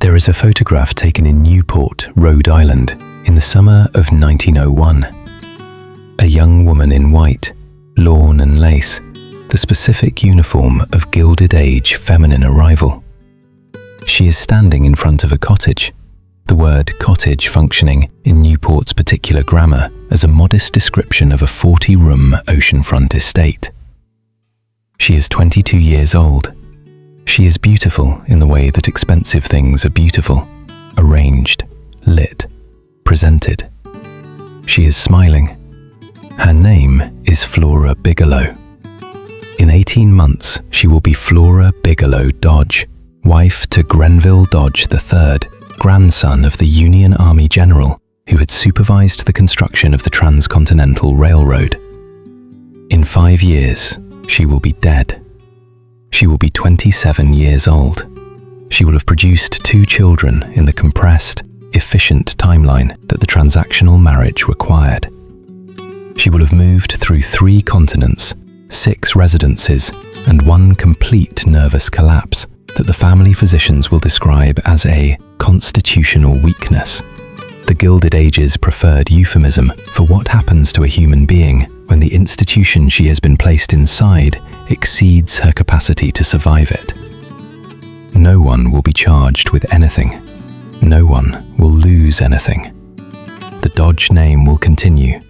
There is a photograph taken in Newport, Rhode Island, in the summer of 1901. A young woman in white, lawn and lace, the specific uniform of Gilded Age feminine arrival. She is standing in front of a cottage, the word cottage functioning in Newport's particular grammar as a modest description of a 40-room oceanfront estate. She is 22 years old. She is beautiful in the way that expensive things are beautiful, arranged, lit, presented. She is smiling. Her name is Flora Bigelow. In 18 months, she will be Flora Bigelow Dodge, wife to Grenville Dodge III, grandson of the Union Army general who had supervised the construction of the Transcontinental Railroad. In 5 years, she will be dead. She will be 27 years old. She will have produced 2 children in the compressed, efficient timeline that the transactional marriage required. She will have moved through 3 continents, 6 residences, and 1 complete nervous collapse that the family physicians will describe as a constitutional weakness, the Gilded Age's preferred euphemism for what happens to a human being when the institution she has been placed inside exceeds her capacity to survive it. No one will be charged with anything. No one will lose anything. The Dodge name will continue.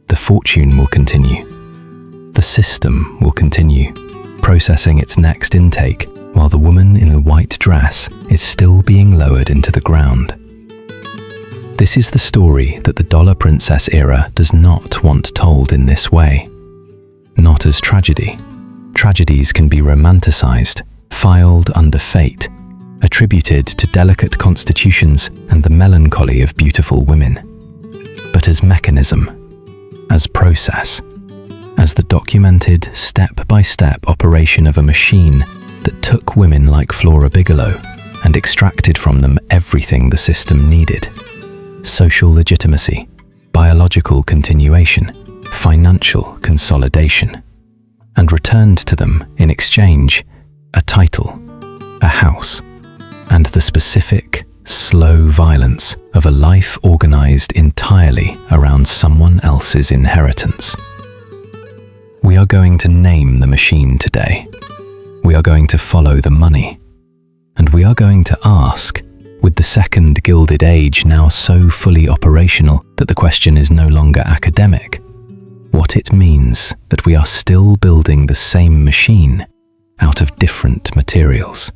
The fortune will continue. The system will continue, processing its next intake while the woman in the white dress is still being lowered into the ground. This is the story that the Dollar Princess era does not want told in this way. Not as tragedy. Tragedies can be romanticized, filed under fate, attributed to delicate constitutions and the melancholy of beautiful women. But as mechanism, as process, as the documented step-by-step operation of a machine that took women like Flora Bigelow and extracted from them everything the system needed: social legitimacy, biological continuation, financial consolidation, and returned to them in exchange a title, a house, and the specific, slow violence of a life organized entirely around someone else's inheritance. We are going to name the machine today. We are going to follow the money. And we are going to ask, with the second Gilded Age now so fully operational that the question is no longer academic, what it means that we are still building the same machine out of different materials.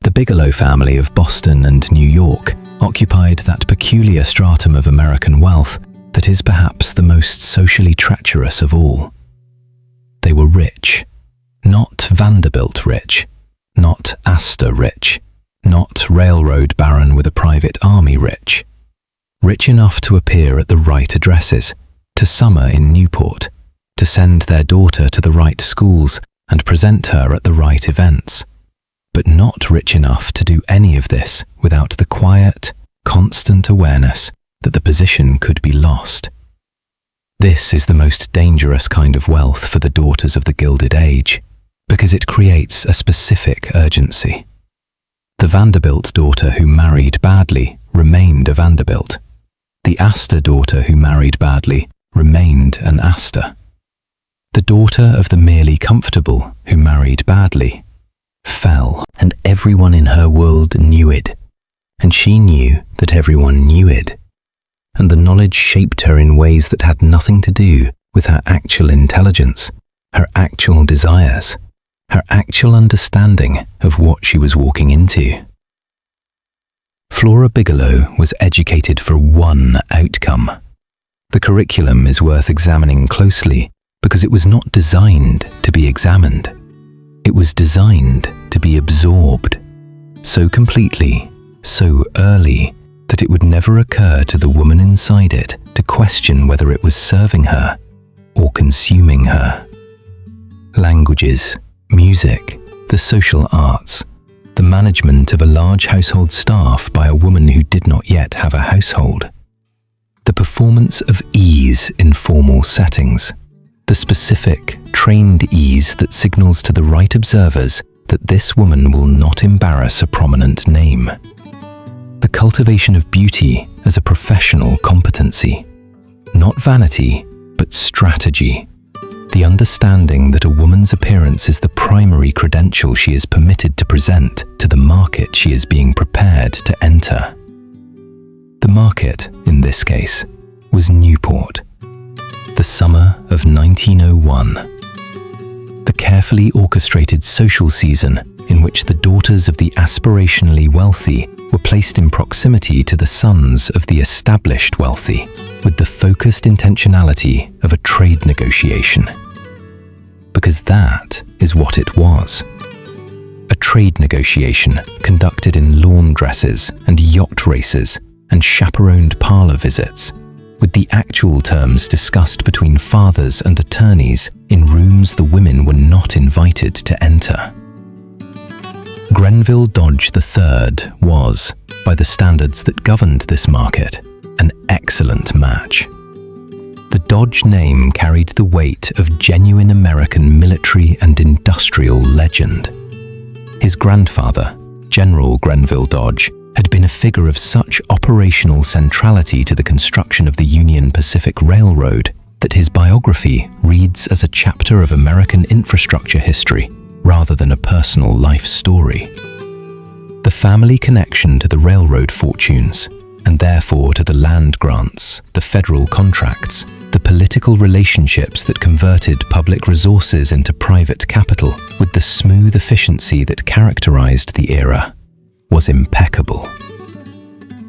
The Bigelow family of Boston and New York occupied that peculiar stratum of American wealth that is perhaps the most socially treacherous of all. They were rich, not Vanderbilt rich, not Astor rich, not railroad baron with a private army rich. Rich enough to appear at the right addresses, to summer in Newport, to send their daughter to the right schools and present her at the right events, but not rich enough to do any of this without the quiet, constant awareness that the position could be lost. This is the most dangerous kind of wealth for the daughters of the Gilded Age, because it creates a specific urgency. The Vanderbilt daughter who married badly remained a Vanderbilt. The Astor daughter who married badly remained an Astor. The daughter of the merely comfortable who married badly fell, and everyone in her world knew it, and she knew that everyone knew it, and the knowledge shaped her in ways that had nothing to do with her actual intelligence, her actual desires, her actual understanding of what she was walking into. Flora Bigelow was educated for one outcome. The curriculum is worth examining closely because it was not designed to be examined. It was designed to be absorbed so completely, so early, that it would never occur to the woman inside it to question whether it was serving her or consuming her. Languages, music, the social arts, the management of a large household staff by a woman who did not yet have a household, the performance of ease in formal settings, the specific, trained ease that signals to the right observers that this woman will not embarrass a prominent name. The cultivation of beauty as a professional competency. Not vanity, but strategy. The understanding that a woman's appearance is the primary credential she is permitted to present to the market she is being prepared to enter. The market, in this case, was Newport. The summer of 1901. The carefully orchestrated social season in which the daughters of the aspirationally wealthy were placed in proximity to the sons of the established wealthy, with the focused intentionality of a trade negotiation. Because that is what it was. A trade negotiation conducted in lawn dresses and yacht races and chaperoned parlor visits, with the actual terms discussed between fathers and attorneys in rooms the women were not invited to enter. Grenville Dodge III was, by the standards that governed this market, an excellent match. The Dodge name carried the weight of genuine American military and industrial legend. His grandfather, General Grenville Dodge, had been a figure of such operational centrality to the construction of the Union Pacific Railroad that his biography reads as a chapter of American infrastructure history rather than a personal life story. The family connection to the railroad fortunes, and therefore to the land grants, the federal contracts, the political relationships that converted public resources into private capital with the smooth efficiency that characterized the era, was impeccable.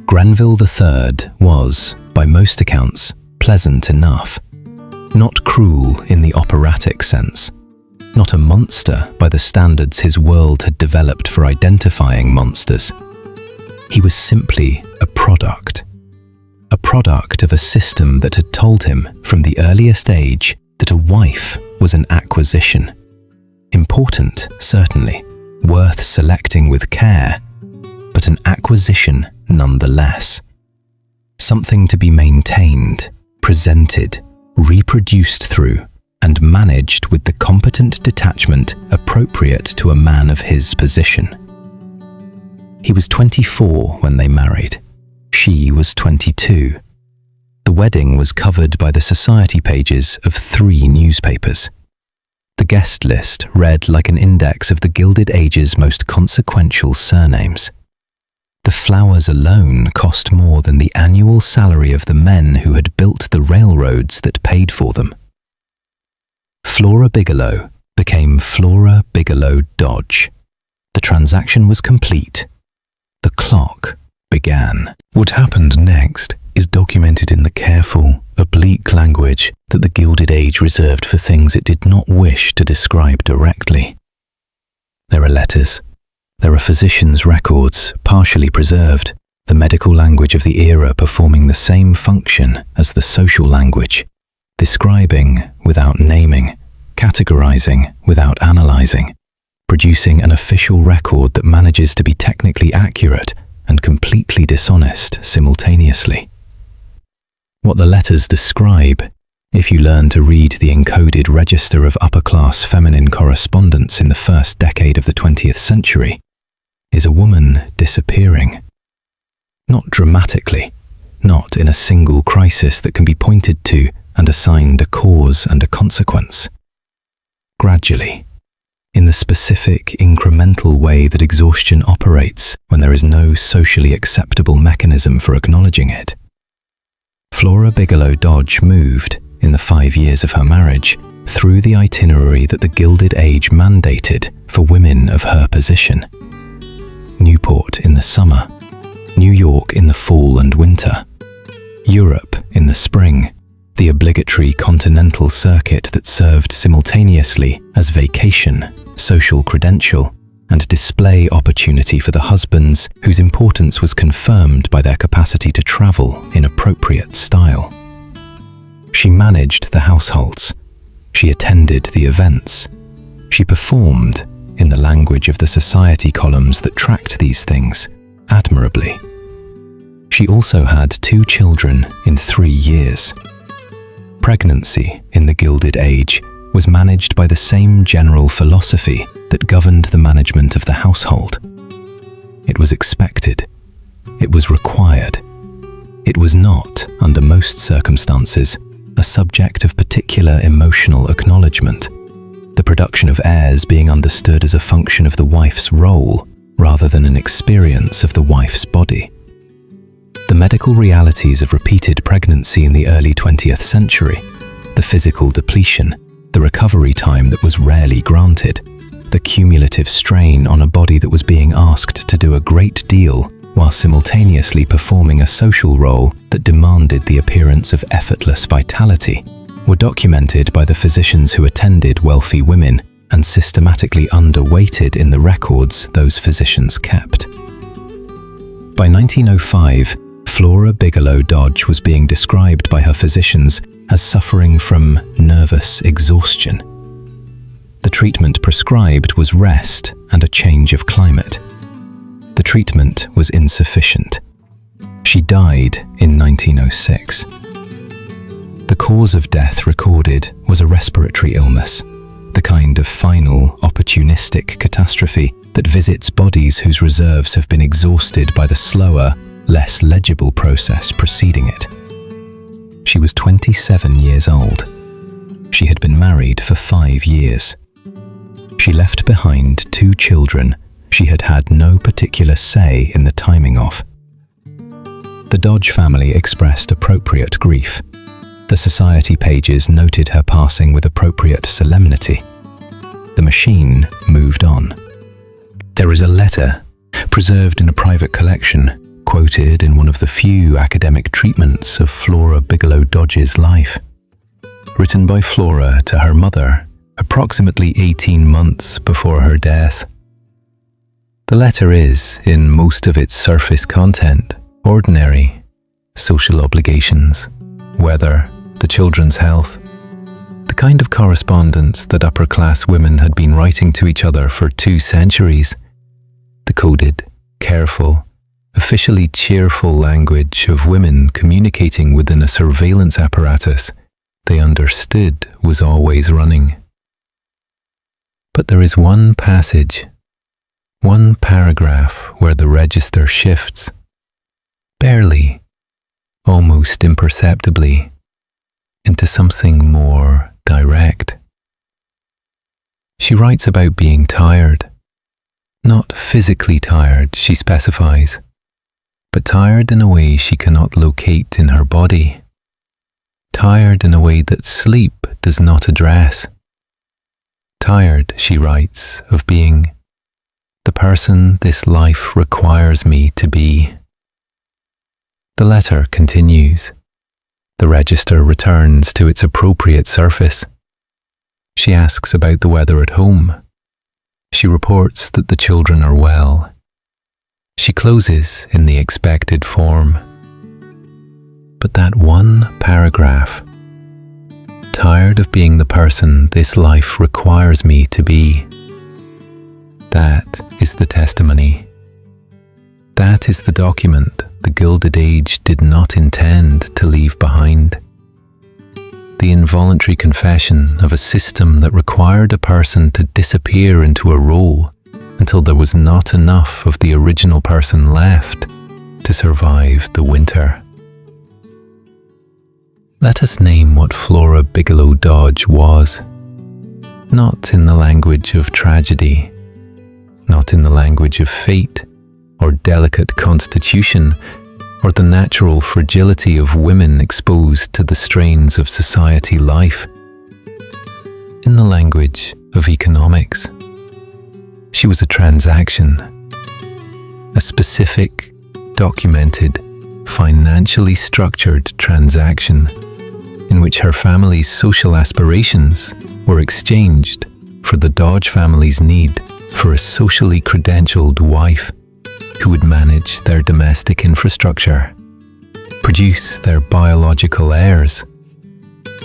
Grenville III was, by most accounts, pleasant enough, not cruel in the operatic sense, not a monster by the standards his world had developed for identifying monsters. He was simply a product of a system that had told him from the earliest age that a wife was an acquisition. Important, certainly, worth selecting with care, but an acquisition nonetheless. Something to be maintained, presented, reproduced through, and managed with the competent detachment appropriate to a man of his position. He was 24 when they married. She was 22. The wedding was covered by the society pages of 3 newspapers. The guest list read like an index of the Gilded Age's most consequential surnames. The flowers alone cost more than the annual salary of the men who had built the railroads that paid for them. Flora Bigelow became Flora Bigelow Dodge. The transaction was complete. The clock began. What happened next is documented in the careful, oblique language that the Gilded Age reserved for things it did not wish to describe directly. There are letters. There are physicians' records, partially preserved, the medical language of the era performing the same function as the social language, describing without naming, categorizing without analyzing, producing an official record that manages to be technically accurate and completely dishonest simultaneously. What the letters describe, if you learn to read the encoded register of upper-class feminine correspondence in the first decade of the 20th century, is a woman disappearing. Not dramatically, not in a single crisis that can be pointed to and assigned a cause and a consequence. Gradually, in the specific, incremental way that exhaustion operates when there is no socially acceptable mechanism for acknowledging it. Flora Bigelow Dodge moved, in the 5 years of her marriage, through the itinerary that the Gilded Age mandated for women of her position. Newport in the summer, New York in the fall and winter, Europe in the spring, the obligatory continental circuit that served simultaneously as vacation, social credential, and display opportunity for the husbands whose importance was confirmed by their capacity to travel in appropriate style. She managed the households. She attended the events. She performed, in the language of the society columns that tracked these things, admirably. She also had 2 children in 3 years. Pregnancy in the Gilded Age was managed by the same general philosophy that governed the management of the household. It was expected. It was required. It was not, under most circumstances, a subject of particular emotional acknowledgement, the production of heirs being understood as a function of the wife's role rather than an experience of the wife's body. The medical realities of repeated pregnancy in the early 20th century, the physical depletion, the recovery time that was rarely granted, the cumulative strain on a body that was being asked to do a great deal while simultaneously performing a social role that demanded the appearance of effortless vitality, were documented by the physicians who attended wealthy women and systematically underweighted in the records those physicians kept. By 1905, Flora Bigelow Dodge was being described by her physicians as suffering from nervous exhaustion. The treatment prescribed was rest and a change of climate. The treatment was insufficient. She died in 1906. The cause of death recorded was a respiratory illness, the kind of final, opportunistic catastrophe that visits bodies whose reserves have been exhausted by the slower, less legible process preceding it. She was 27 years old. She had been married for 5 years. She left behind 2 children she had had no particular say in the timing of. The Dodge family expressed appropriate grief. The society pages noted her passing with appropriate solemnity. The machine moved on. There is a letter, preserved in a private collection, quoted in one of the few academic treatments of Flora Bigelow Dodge's life. Written by Flora to her mother, approximately 18 months before her death. The letter is, in most of its surface content, ordinary. Social obligations, weather, the children's health. The kind of correspondence that upper-class women had been writing to each other for 2 centuries. The coded, careful, officially cheerful language of women communicating within a surveillance apparatus they understood was always running. But there is one passage, one paragraph where the register shifts, barely, almost imperceptibly, into something more direct. She writes about being tired, not physically tired, she specifies, but tired in a way she cannot locate in her body, tired in a way that sleep does not address. Tired, she writes, of being the person this life requires me to be. The letter continues. The register returns to its appropriate surface. She asks about the weather at home. She reports that the children are well. She closes in the expected form. But that one paragraph, tired of being the person this life requires me to be, that is the testimony. That is the document the Gilded Age did not intend to leave behind. The involuntary confession of a system that required a person to disappear into a role until there was not enough of the original person left to survive the winter. Let us name what Flora Bigelow Dodge was, not in the language of tragedy, not in the language of fate or delicate constitution or the natural fragility of women exposed to the strains of society life. In the language of economics, she was a transaction, a specific, documented, financially structured transaction in which her family's social aspirations were exchanged for the Dodge family's need for a socially credentialed wife who would manage their domestic infrastructure, produce their biological heirs,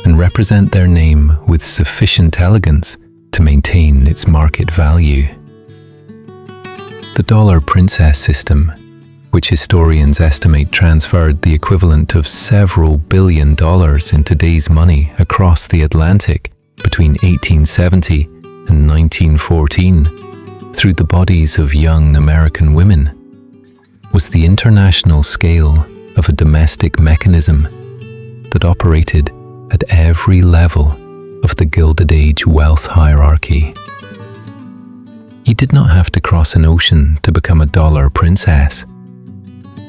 and represent their name with sufficient elegance to maintain its market value. The dollar princess system, which historians estimate transferred the equivalent of several $billions in today's money across the Atlantic between 1870 and 1914 through the bodies of young American women was the international scale of a domestic mechanism that operated at every level of the Gilded Age wealth hierarchy. You did not have to cross an ocean to become a dollar princess.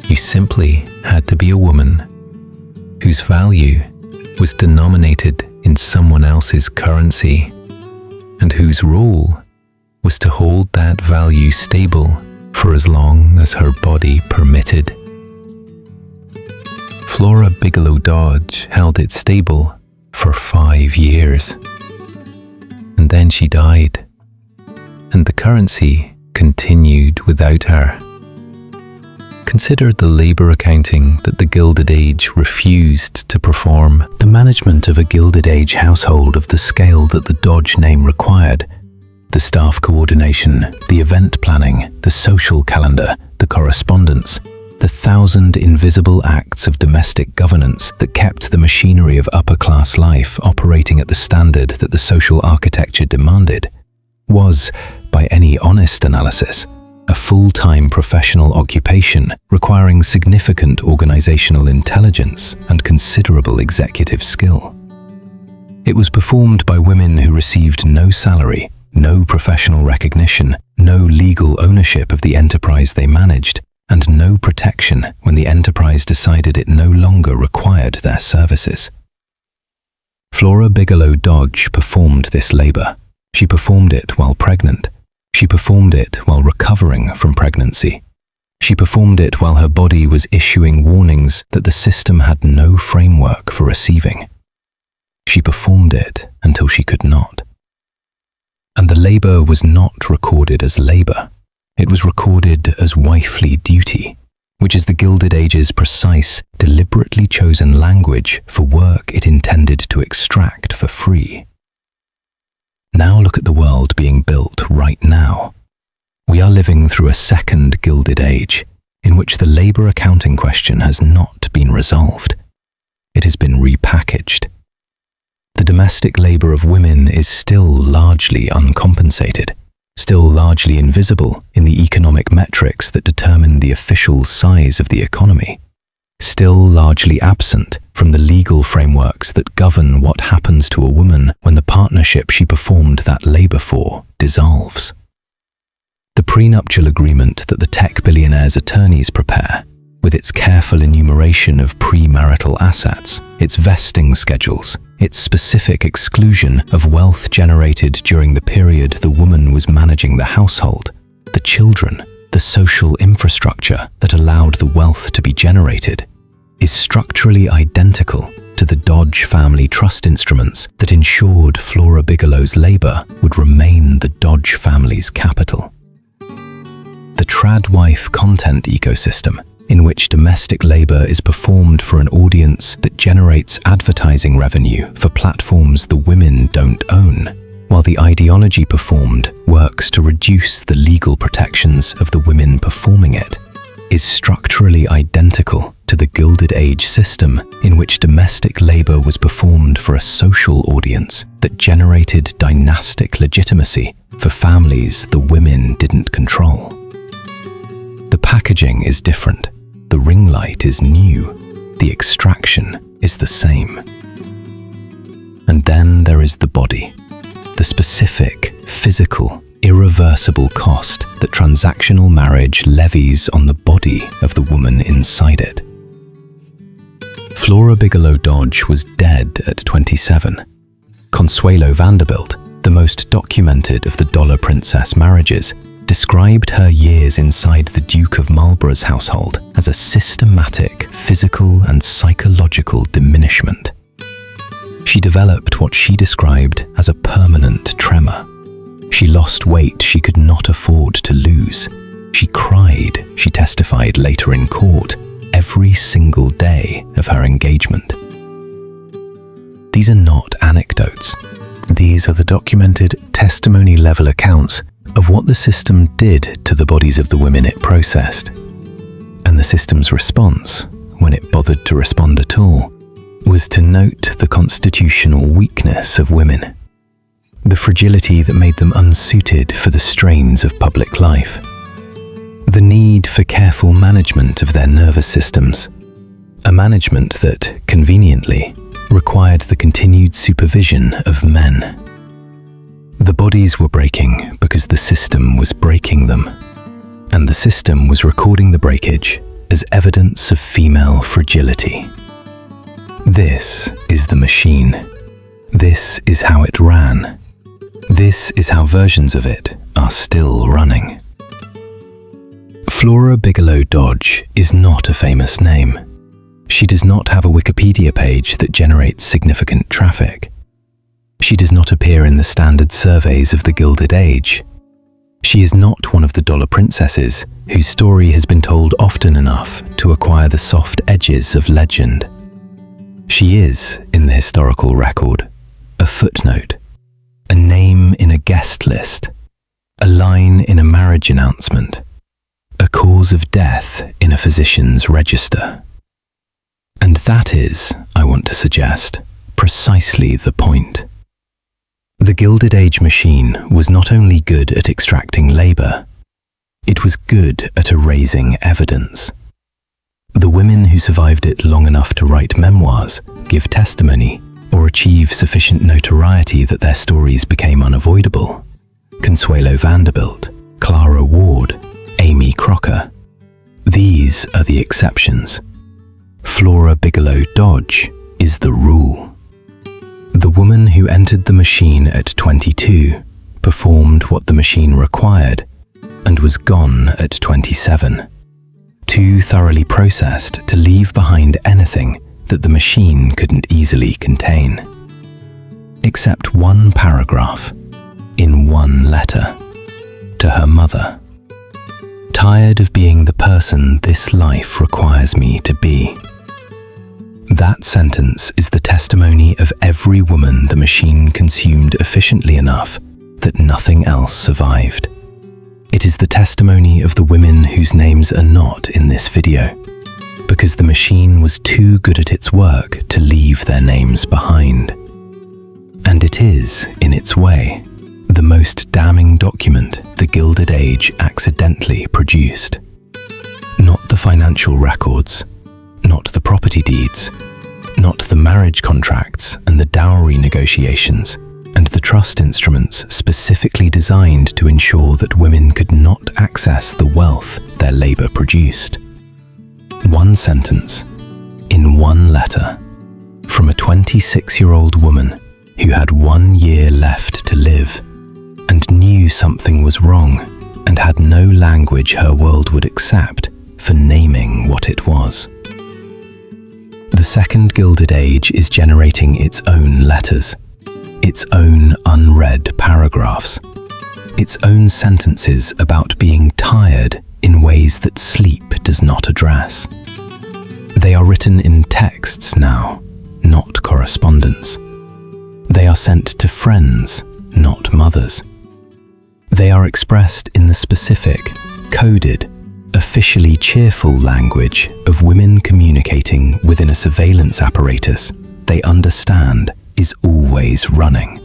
You simply had to be a woman whose value was denominated in someone else's currency and whose role was to hold that value stable for as long as her body permitted. Flora Bigelow Dodge held it stable for 5 years. And then she died, and the currency continued without her. Consider the labor accounting that the Gilded Age refused to perform. The management of a Gilded Age household of the scale that the Dodge name required, the staff coordination, the event planning, the social calendar, the correspondence, the 1,000 invisible acts of domestic governance that kept the machinery of upper-class life operating at the standard that the social architecture demanded, was, by any honest analysis, a full-time professional occupation requiring significant organizational intelligence and considerable executive skill. It was performed by women who received no salary, no professional recognition, no legal ownership of the enterprise they managed, and no protection when the enterprise decided it no longer required their services. Flora Bigelow Dodge performed this labor. She performed it while pregnant. She performed it while recovering from pregnancy. She performed it while her body was issuing warnings that the system had no framework for receiving. She performed it until she could not. And the labor was not recorded as labor. It was recorded as wifely duty, which is the Gilded Age's precise, deliberately chosen language for work it intended to extract for free. Now look at the world being built right now. We are living through a second Gilded Age, in which the labor accounting question has not been resolved. It has been repackaged. The domestic labor of women is still largely uncompensated, still largely invisible in the economic metrics that determine the official size of the economy, still largely absent from the legal frameworks that govern what happens to a woman when the partnership she performed that labor for dissolves. The prenuptial agreement that the tech billionaire's attorneys prepare, with its careful enumeration of premarital assets, its vesting schedules, its specific exclusion of wealth generated during the period the woman was managing the household, the children, the social infrastructure that allowed the wealth to be generated, is structurally identical to the Dodge family trust instruments that ensured Flora Bigelow's labor would remain the Dodge family's capital. The tradwife content ecosystem, in which domestic labor is performed for an audience that generates advertising revenue for platforms the women don't own, while the ideology performed works to reduce the legal protections of the women performing it, is structurally identical to the Gilded Age system in which domestic labor was performed for a social audience that generated dynastic legitimacy for families the women didn't control. The packaging is different. The ring light is new. The extraction is the same. And then there is the body, the specific, physical, irreversible cost that transactional marriage levies on the body of the woman inside it. Flora Bigelow Dodge was dead at 27. Consuelo Vanderbilt, the most documented of the dollar princess marriages, described her years inside the Duke of Marlborough's household as a systematic physical and psychological diminishment. She developed what she described as a permanent tremor. She lost weight she could not afford to lose. She cried, she testified later in court, every single day of her engagement. These are not anecdotes. These are the documented testimony-level accounts of what the system did to the bodies of the women it processed. And the system's response, when it bothered to respond at all, was to note the constitutional weakness of women. the fragility that made them unsuited for the strains of public life, the need for careful management of their nervous systems, a management that, conveniently, required the continued supervision of men. The bodies were breaking because the system was breaking them, and the system was recording the breakage as evidence of female fragility. This is the machine. This is how it ran. This is how versions of it are still running. Flora Bigelow Dodge is not a famous name. She does not have a Wikipedia page that generates significant traffic. She does not appear in the standard surveys of the Gilded Age. She is not one of the dollar princesses whose story has been told often enough to acquire the soft edges of legend. She is, in the historical record, a footnote, a name in a guest list, a line in a marriage announcement, a cause of death in a physician's register. And that is, I want to suggest, precisely the point. The Gilded Age machine was not only good at extracting labor, it was good at erasing evidence. The women who survived it long enough to write memoirs, give testimony, or achieve sufficient notoriety that their stories became unavoidable. Consuelo Vanderbilt, Clara Ward, Amy Crocker. These are the exceptions. Flora Bigelow Dodge is the rule. The woman who entered the machine at 22 performed what the machine required and was gone at 27, too thoroughly processed to leave behind anything that the machine couldn't easily contain. Except one paragraph, in one letter, to her mother. Tired of being the person this life requires me to be. That sentence is the testimony of every woman the machine consumed efficiently enough that nothing else survived. It is the testimony of the women whose names are not in this video, because the machine was too good at its work to leave their names behind. And it is, in its way, the most damning document the Gilded Age accidentally produced. Not the financial records, not the property deeds, not the marriage contracts and the dowry negotiations, and the trust instruments specifically designed to ensure that women could not access the wealth their labor produced. One sentence, in one letter, from a 26-year-old woman who had 1 year left to live, and knew something was wrong, and had no language her world would accept for naming what it was. The second Gilded Age is generating its own letters, its own unread paragraphs, its own sentences about being tired in ways that sleep does not address. They are written in texts now, not correspondence. They are sent to friends, not mothers. They are expressed in the specific, coded, officially cheerful language of women communicating within a surveillance apparatus they understand is always running.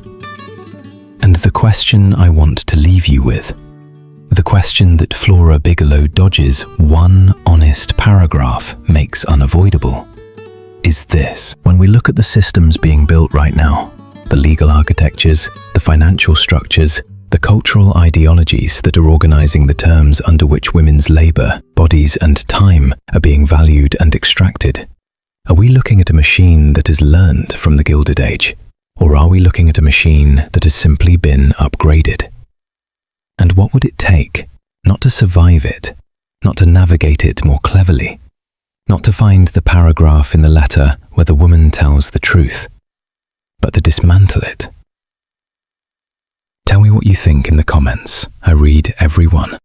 And the question I want to leave you with, the question that Flora Bigelow Dodge's one honest paragraph makes unavoidable, is this. When we look at the systems being built right now, the legal architectures, the financial structures, the cultural ideologies that are organizing the terms under which women's labor, bodies, and time are being valued and extracted, are we looking at a machine that has learned from the Gilded Age, or are we looking at a machine that has simply been upgraded? And what would it take, not to survive it, not to navigate it more cleverly, not to find the paragraph in the letter where the woman tells the truth, but to dismantle it? Tell me what you think in the comments. I read every one.